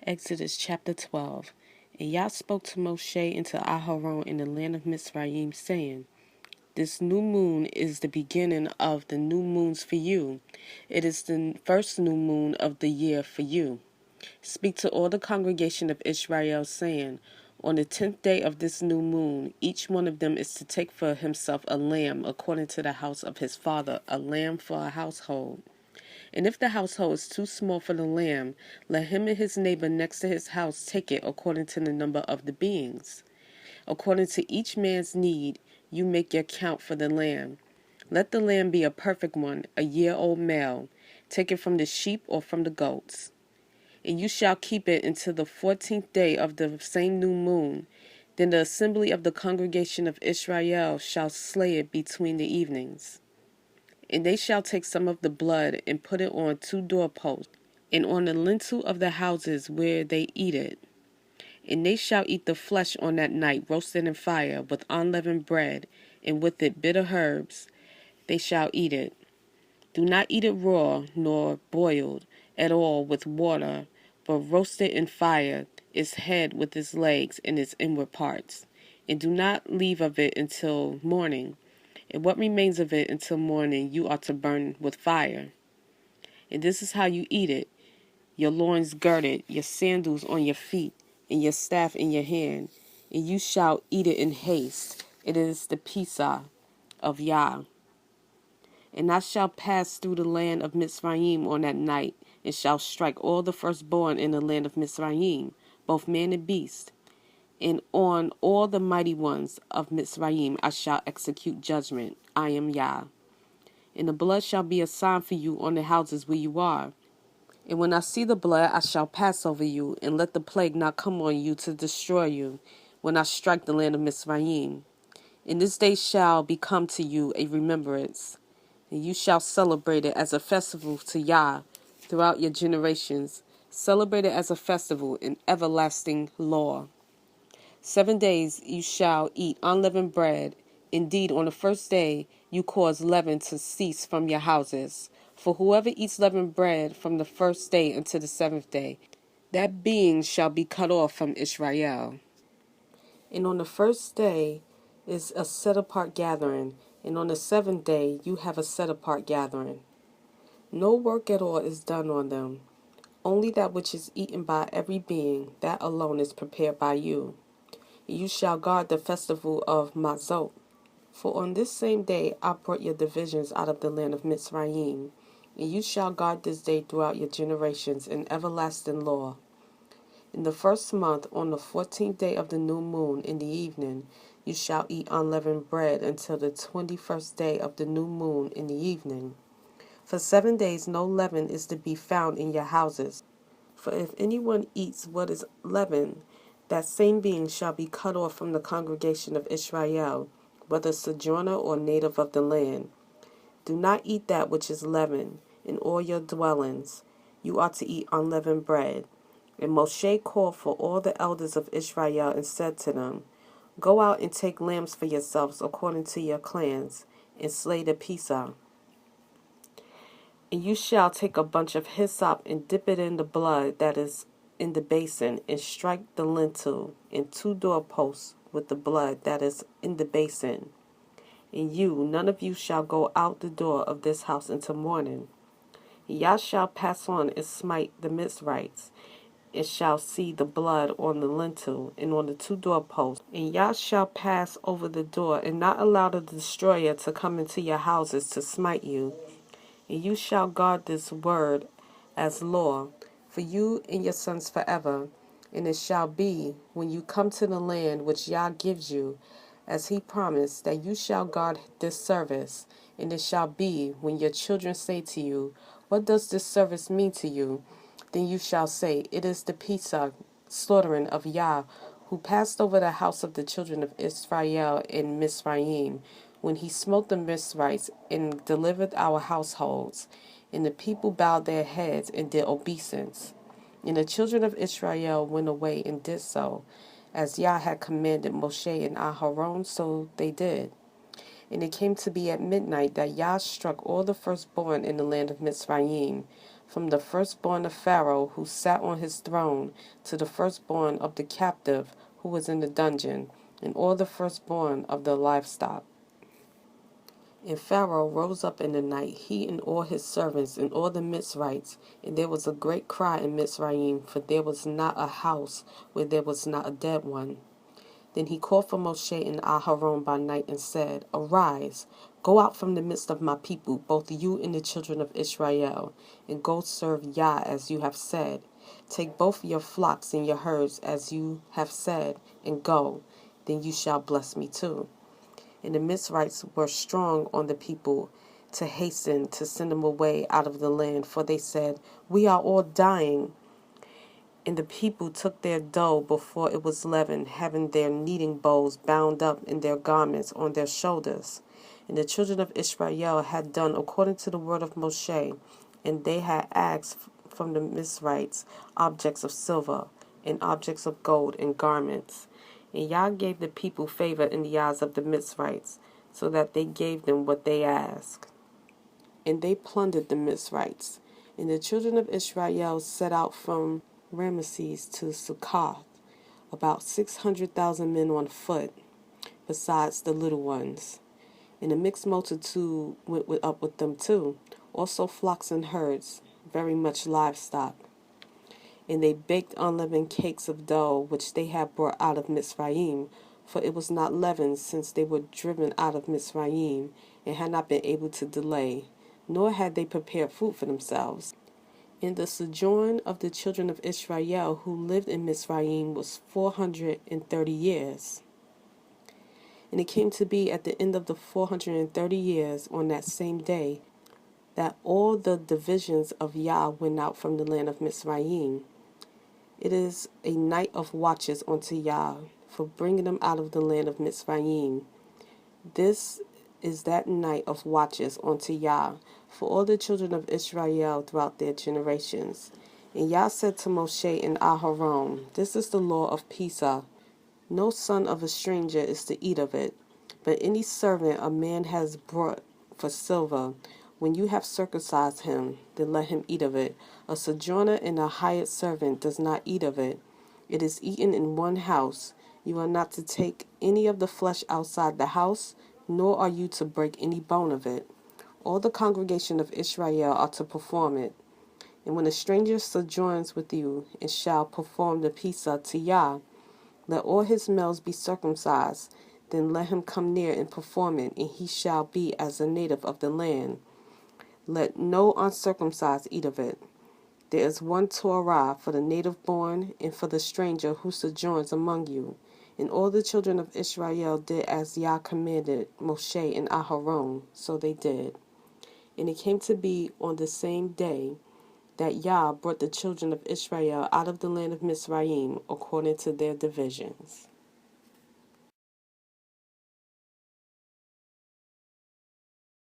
Exodus chapter 12. And Yah spoke to Moshe and to Aharon in the land of Mizraim, saying, This new moon is the beginning of the new moons for you. It is the first new moon of the year for you. Speak to all the congregation of Israel, saying, On the 10th day of this new moon, each one of them is to take for himself a lamb according to the house of his father, a lamb for a household. And if the household is too small for the lamb, let him and his neighbor next to his house take it according to the number of the beings. According to each man's need, you make your count for the lamb. Let the lamb be a perfect one, a year-old male. Take it from the sheep or from the goats. And you shall keep it until the 14th day of the same new moon. Then the assembly of the congregation of Israel shall slay it between the evenings. And they shall take some of the blood and put it on 2 doorposts, and on the lintel of the houses where they eat it. And they shall eat the flesh on that night, roasted in fire, with unleavened bread, and with it bitter herbs. They shall eat it. Do not eat it raw, nor boiled at all with water, but roast it in fire, its head with its legs and its inward parts. And do not leave of it until morning. And what remains of it until morning you are to burn with fire. And this is how you eat it: your loins girded, your sandals on your feet, and your staff in your hand. And you shall eat it in haste. It is the Pesach of Yah. And I shall pass through the land of Mizraim on that night, and shall strike all the firstborn in the land of Mizraim, both man and beast. And on all the mighty ones of Mizraim I shall execute judgment. I am Yah. And the blood shall be a sign for you on the houses where you are. And when I see the blood, I shall pass over you, and let the plague not come on you to destroy you, when I strike the land of Mizraim. And this day shall become to you a remembrance, and you shall celebrate it as a festival to Yah throughout your generations. Celebrate it as a festival in everlasting law. 7 days you shall eat unleavened bread. Indeed, on the first day you cause leaven to cease from your houses. For whoever eats leavened bread from the first day until the 7th day, that being shall be cut off from Israel. And on the first day is a set-apart gathering, and on the 7th day you have a set-apart gathering. No work at all is done on them. Only that which is eaten by every being, that alone is prepared by you. You shall guard the festival of Mazot. For on this same day I brought your divisions out of the land of Mizraim, and you shall guard this day throughout your generations in everlasting law. In the first month, on the 14th day of the new moon in the evening, you shall eat unleavened bread until the 21st day of the new moon in the evening. For 7 days no leaven is to be found in your houses. For if anyone eats what is leavened, that same being shall be cut off from the congregation of Israel, whether sojourner or native of the land. Do not eat that which is leavened in all your dwellings. You are to eat unleavened bread. And Moshe called for all the elders of Israel and said to them, Go out and take lambs for yourselves according to your clans, and slay the Pesach. And you shall take a bunch of hyssop and dip it in the blood that is in the basin, and strike the lintel and 2 doorposts with the blood that is in the basin. And none of you shall go out the door of this house until morning. Yah shall pass on and smite the Mizrites, and shall see the blood on the lintel and on the 2 doorposts. And Yah shall pass over the door, and not allow the destroyer to come into your houses to smite you. And you shall guard this word as law for you and your sons forever. And it shall be, when you come to the land which Yah gives you, as he promised, that you shall guard this service. And it shall be, when your children say to you, What does this service mean to you? Then you shall say, It is the Pesach, slaughtering of Yah, who passed over the house of the children of Israel in Mizraim, when he smote the Mizrites and delivered our households. And the people bowed their heads and did obeisance. And the children of Israel went away and did so. As Yah had commanded Moshe and Aharon, so they did. And it came to be at midnight that Yah struck all the firstborn in the land of Mizraim, from the firstborn of Pharaoh who sat on his throne to the firstborn of the captive who was in the dungeon, and all the firstborn of the livestock. And Pharaoh rose up in the night, he and all his servants and all the Mitzrites, and there was a great cry in Mitzrayim, for there was not a house where there was not a dead one. Then he called for Moshe and Aharon by night and said, Arise, go out from the midst of my people, both you and the children of Israel, and go serve Yah as you have said. Take both your flocks and your herds as you have said, and go. Then you shall bless me too. And the Mizrites were strong on the people to hasten to send them away out of the land, for they said, We are all dying. And the people took their dough before it was leavened, having their kneading bowls bound up in their garments on their shoulders. And the children of Israel had done according to the word of Moshe, and they had asked from the Mizrites objects of silver, and objects of gold, and garments. And Yah gave the people favor in the eyes of the Mizrites, so that they gave them what they asked. And they plundered the Mizrites. And the children of Israel set out from Ramesses to Succoth, about 600,000 men on foot, besides the little ones. And a mixed multitude went up with them too, also flocks and herds, very much livestock. And they baked unleavened cakes of dough, which they had brought out of Mitzrayim, for it was not leavened, since they were driven out of Mitzrayim, and had not been able to delay, nor had they prepared food for themselves. And the sojourn of the children of Israel who lived in Mitzrayim was 430 years. And it came to be at the end of the 430 years, on that same day, that all the divisions of Yah went out from the land of Mitzrayim. It is a night of watches unto Yah, for bringing them out of the land of Mitzrayim. This is that night of watches unto Yah, for all the children of Israel throughout their generations. And Yah said to Moshe and Aharon, This is the law of Pesach. No son of a stranger is to eat of it, but any servant a man has brought for silver, when you have circumcised him, then let him eat of it. A sojourner and a hired servant does not eat of it. It is eaten in one house. You are not to take any of the flesh outside the house, nor are you to break any bone of it. All the congregation of Israel are to perform it. And when a stranger sojourns with you, and shall perform the Pesach to Yah, let all his males be circumcised. Then let him come near and perform it, and he shall be as a native of the land. Let no uncircumcised eat of it. There is one Torah for the native born and for the stranger who sojourns among you. And all the children of Israel did as Yah commanded Moshe and Aharon, so they did. And it came to be on the same day that Yah brought the children of Israel out of the land of Mizraim according to their divisions.